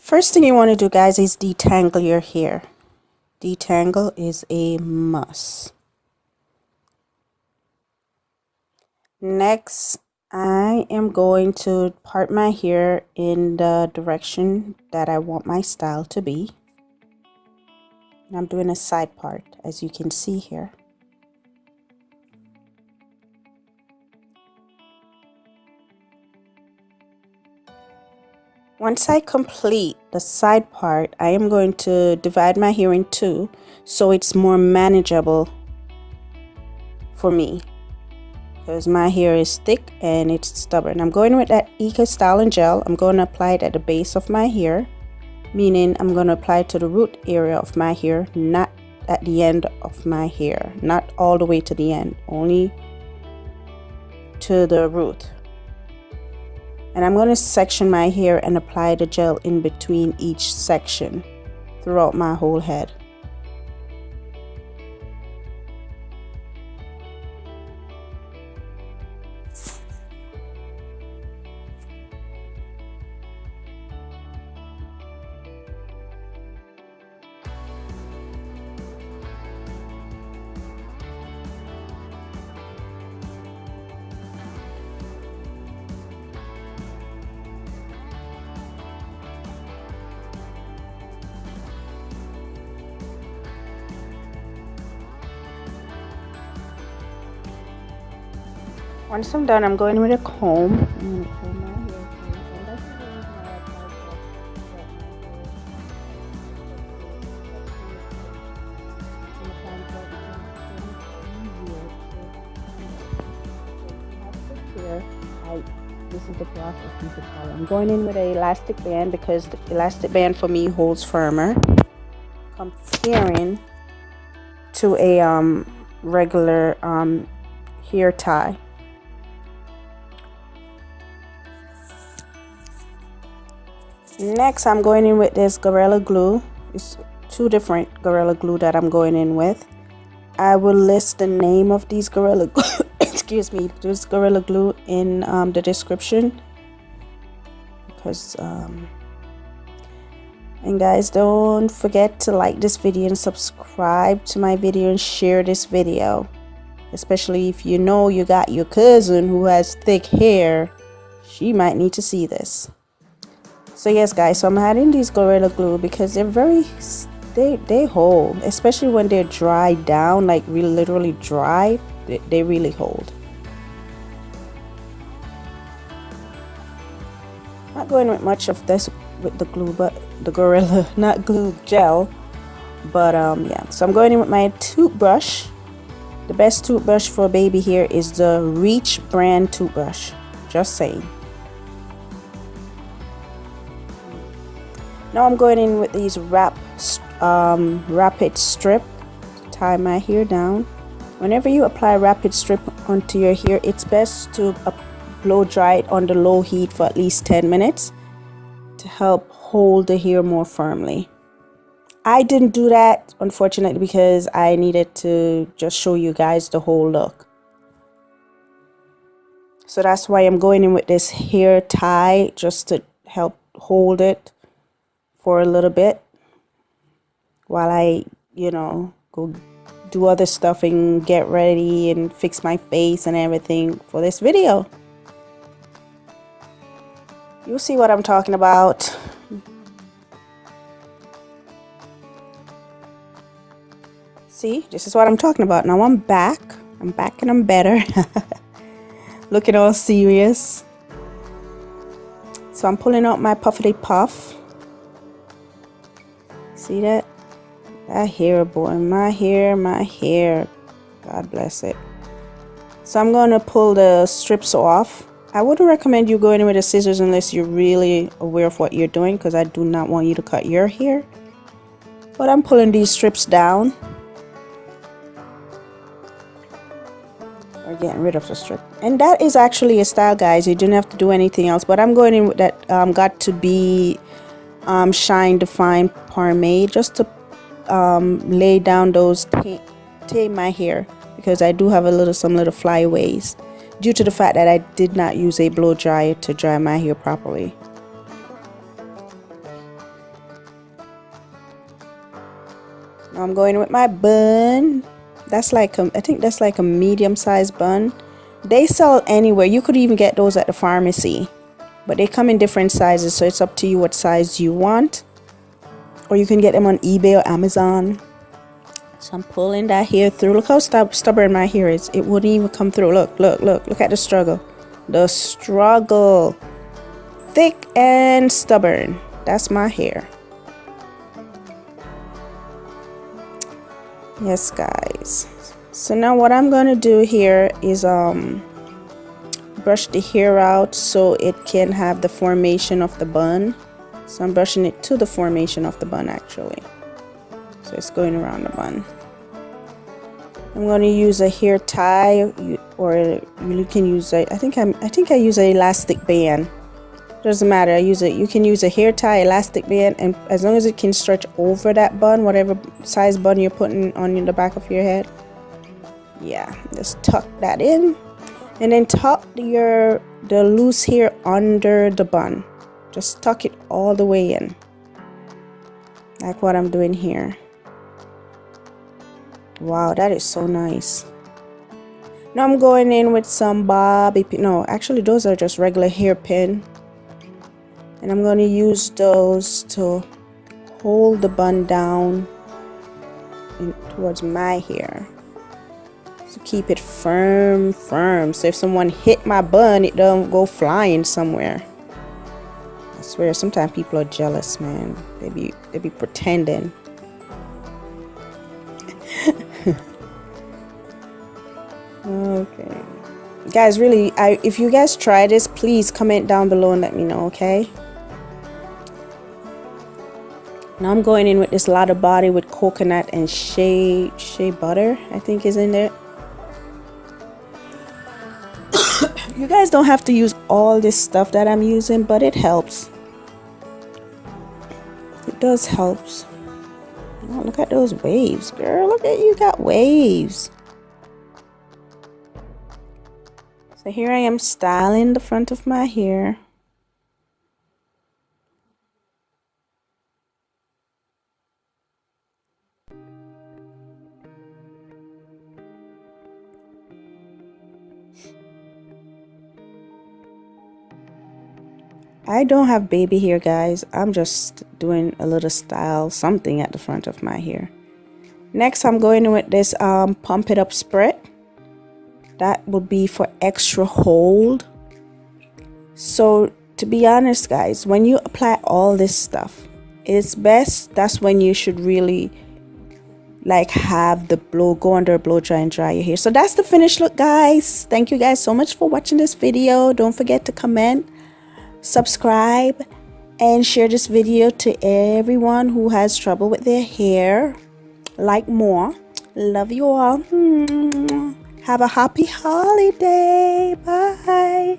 First thing you want to do, guys, is detangle your hair. Detangle is a must. Next, I am going to part my hair in the direction that I want my style to be. And I'm doing a side part, as you can see here. Once I complete the side part, I am going to divide my hair in two so it's more manageable for me, because my hair is thick and it's stubborn. I'm going with that Eco Styling Gel. I'm going to apply it at the base of my hair, meaning I'm going to apply it to the root area of my hair, not at the end of my hair, not all the way to the end, only to the root. And I'm going to section my hair and apply the gel in between each section throughout my whole head. Once I'm done, I'm going with a comb. I'm going to comb my hair. And that's the reason why I tried to this is the process you could follow. I'm going in with an elastic band because the elastic band for me holds firmer, comparing to a regular hair tie. Next, I'm going in with this Gorilla glue. It's two different Gorilla glue that I'm going in with. I will list the name of these Gorilla glue, excuse me, this Gorilla glue in the description. Because, and guys, don't forget to like this video and subscribe to my video and share this video. Especially if you know you got your cousin who has thick hair, she might need to see this. So yes, guys, so I'm adding these Gorilla glue because they're very, they hold, especially when they're dried down, like really literally dry, they really hold. Not going with much of this with the glue, but the Gorilla, not glue, gel. But yeah, so I'm going in with my toothbrush. The best toothbrush for baby hair is the Reach brand toothbrush, just saying. Now I'm going in with these Wrapp-It strip to tie my hair down. Whenever you apply Wrapp-It strip onto your hair, it's best to blow dry it on the low heat for at least 10 minutes to help hold the hair more firmly. I didn't do that, unfortunately, because I needed to just show you guys the whole look. So that's why I'm going in with this hair tie, just to help hold it for a little bit while I, you know, go do other stuff and get ready and fix my face and everything for this video. You'll see what I'm talking about. See, this is what I'm talking about. Now I'm back and I'm better. Looking all serious. So I'm pulling out my puffity puff. See that? That hair, boy. My hair. God bless it. So I'm going to pull the strips off. I wouldn't recommend you going in with the scissors unless you're really aware of what you're doing, because I do not want you to cut your hair. But I'm pulling these strips down. Or getting rid of the strip. And that is actually a style, guys. You didn't have to do anything else. But I'm going in with that GOT2B Shine Defiant pomade just to lay down those, tame my hair, because I do have some little flyaways due to the fact that I did not use a blow dryer to dry my hair properly. Now I'm going with my bun. That's like I think that's like a medium-sized bun. They sell anywhere. You could even get those at the pharmacy, but they come in different sizes, so it's up to you what size you want. Or you can get them on eBay or Amazon. So I'm pulling that hair through. Look how stubborn my hair is. It wouldn't even come through. Look, look, look. Look at the struggle. The struggle. Thick and stubborn. That's my hair. Yes, guys. So now what I'm going to do here is brush the hair out so it can have the formation of the bun. So I'm brushing it to the formation of the bun actually. So it's going around the bun. I'm going to use a hair tie, or you can use a, I think I use an elastic band. Doesn't matter. I use it. You can use a hair tie, elastic band, and as long as it can stretch over that bun, whatever size bun you're putting on the back of your head. Yeah, just tuck that in, and then tuck the loose hair under the bun. Just tuck it all the way in, like what I'm doing here. Wow, that is so nice. Now I'm going in with some bobby pin. No, actually those are just regular hairpin, and I'm going to use those to hold the bun down towards my hair. So keep it firm, so if someone hit my bun, it don't go flying somewhere. I swear sometimes people are jealous, man. They be pretending. Okay, guys, really, if you guys try this, please comment down below and let me know, okay? Now I'm going in with this Lotta body with coconut and shea butter, I think is in there. You guys don't have to use all this stuff that I'm using, but it helps. It does helps. Oh, look at those waves, girl. Look at you, got waves. So here I am styling the front of my hair. I don't have baby hair, guys. I'm just doing a little style something at the front of my hair. Next, I'm going with this Pump It Up Sprit. That will be for extra hold. So to be honest, guys, when you apply all this stuff, it's best, that's when you should really like have the go under a blow dry and dry your hair. So that's the finished look, guys. Thank you guys so much for watching this video. Don't forget to comment, subscribe, and share this video to everyone who has trouble with their hair. Like more. Love you all. Have a happy holiday. Bye.